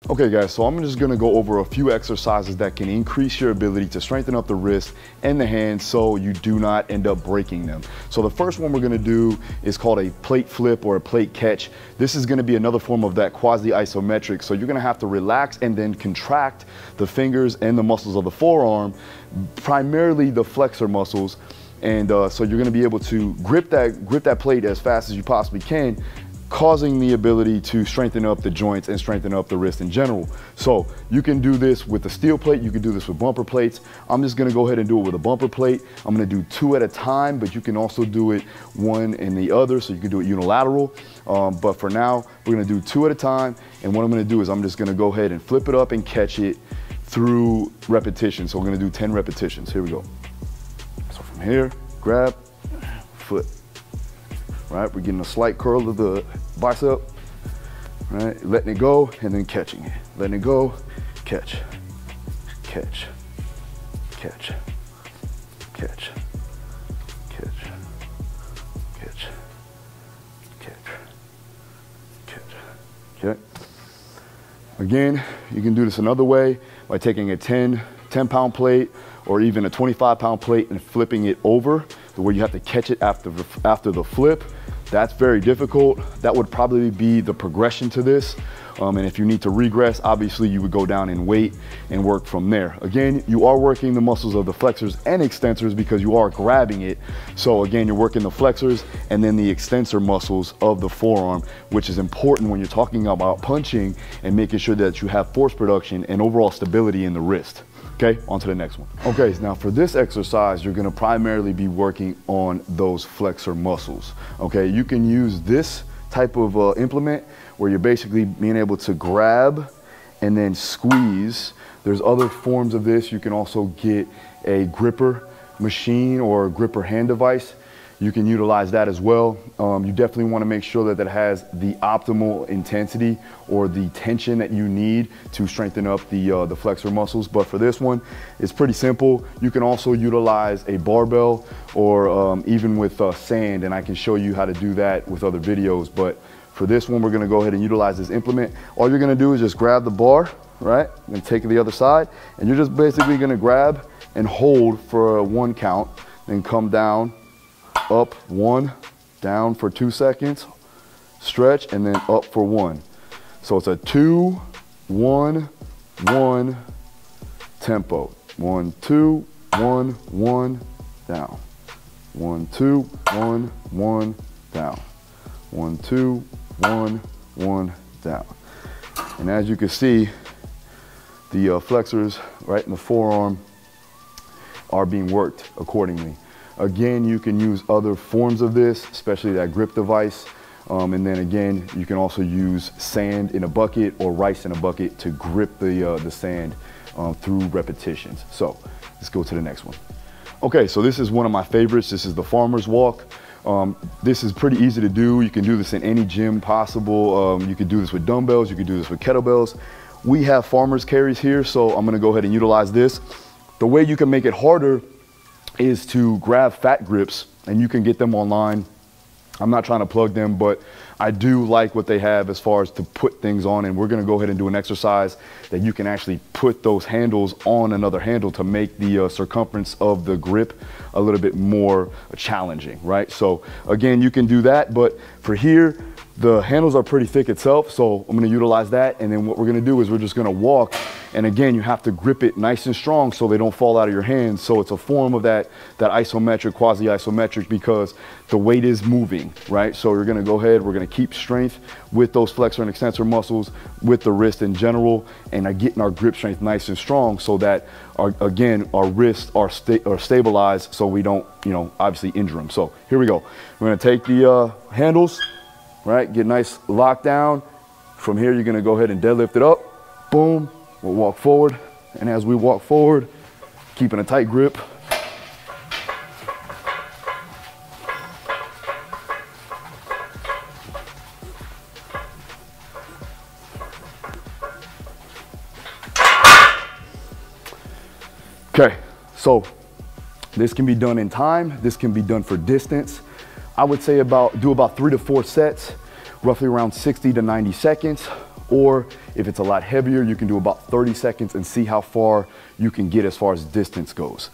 Okay guys, so I'm just gonna go over a few exercises that can increase your ability to strengthen up the wrist and the hands so you do not end up breaking them. So the first one we're gonna do is called a plate flip or a plate catch. This is gonna be another form of that quasi-isometric. So you're gonna have to relax and then contract the fingers and the muscles of the forearm, primarily the flexor muscles. And so you're gonna be able to grip that plate as fast as you possibly can, causing the ability to strengthen up the joints and strengthen up the wrist in general. So you can do this with a steel plate, you can do this with bumper plates. I'm just gonna go ahead and do it with a bumper plate. I'm gonna do 2 at a time, but you can also do it one and the other, so you can do it unilateral. But for now, we're gonna do 2 at a time, and what I'm gonna do is I'm just gonna go ahead and flip it up and catch it through repetition. So we're gonna do 10 repetitions. Here we go. So from here, grab, foot. Right, we're getting a slight curl of the bicep, right, letting it go and then catching it. Letting it go, catch, catch, catch, catch, catch, catch, catch, catch, okay. Again, you can do this another way by taking a 10-pound plate or even a 25-pound plate and flipping it over to where you have to catch it after the flip. That's very difficult. That would probably be the progression to this. And if you need to regress, obviously you would go down in weight and work from there. Again, you are working the muscles of the flexors and extensors because you are grabbing it. So again, you're working the flexors and then the extensor muscles of the forearm, which is important when you're talking about punching and making sure that you have force production and overall stability in the wrist. Okay, on to the next one. Okay, now for this exercise, you're gonna primarily be working on those flexor muscles. Okay, you can use this type of implement where you're basically being able to grab and then squeeze. There's other forms of this. You can also get a gripper machine or a gripper hand device. You can utilize that as well. You definitely want to make sure that it has the optimal intensity or the tension that you need to strengthen up the flexor muscles. But for this one, it's pretty simple. You can also utilize a barbell or even with sand, and I can show you how to do that with other videos. But for this one, we're going to go ahead and utilize this implement. All you're going to do is just grab the bar, right, and take it the other side, and you're just basically going to grab and hold for 1 count, then come down, up 1, down for 2 seconds, stretch, and then up for 1. So it's a 2, 1, 1 tempo. 1, 2, 1, 1, down. 1, 2, 1, 1, down. 1, 2, 1, 1, down. And as you can see, the flexors right in the forearm are being worked accordingly. Again, you can use other forms of this, especially that grip device. And then again, you can also use sand in a bucket or rice in a bucket to grip the sand through repetitions. So let's go to the next one. Okay, so this is one of my favorites. This is the farmer's walk. This is pretty easy to do. You can do this in any gym possible. You can do this with dumbbells. You can do this with kettlebells. We have farmer's carries here, so I'm gonna go ahead and utilize this. The way you can make it harder is to grab fat grips, and you can get them online. I'm not trying to plug them, but I do like what they have as far as to put things on, and we're gonna go ahead and do an exercise that you can actually put those handles on another handle to make the circumference of the grip a little bit more challenging, right? So again, you can do that, but for here, the handles are pretty thick itself, so I'm gonna utilize that, and then what we're gonna do is we're just gonna walk, and again, you have to grip it nice and strong so they don't fall out of your hands. So it's a form of that isometric, quasi-isometric, because the weight is moving, right? So you're gonna go ahead, we're gonna keep strength with those flexor and extensor muscles, with the wrist in general, and getting our grip strength nice and strong so that, our wrists are stabilized so we don't, obviously injure them. So here we go. We're gonna take the handles, right, get nice locked down. From here, you're gonna go ahead and deadlift it up, boom, we'll walk forward. And as we walk forward, keeping a tight grip. Okay, so this can be done in time, this can be done for distance. I would say do about 3 to 4 sets, roughly around 60 to 90 seconds. Or if it's a lot heavier, you can do about 30 seconds and see how far you can get as far as distance goes.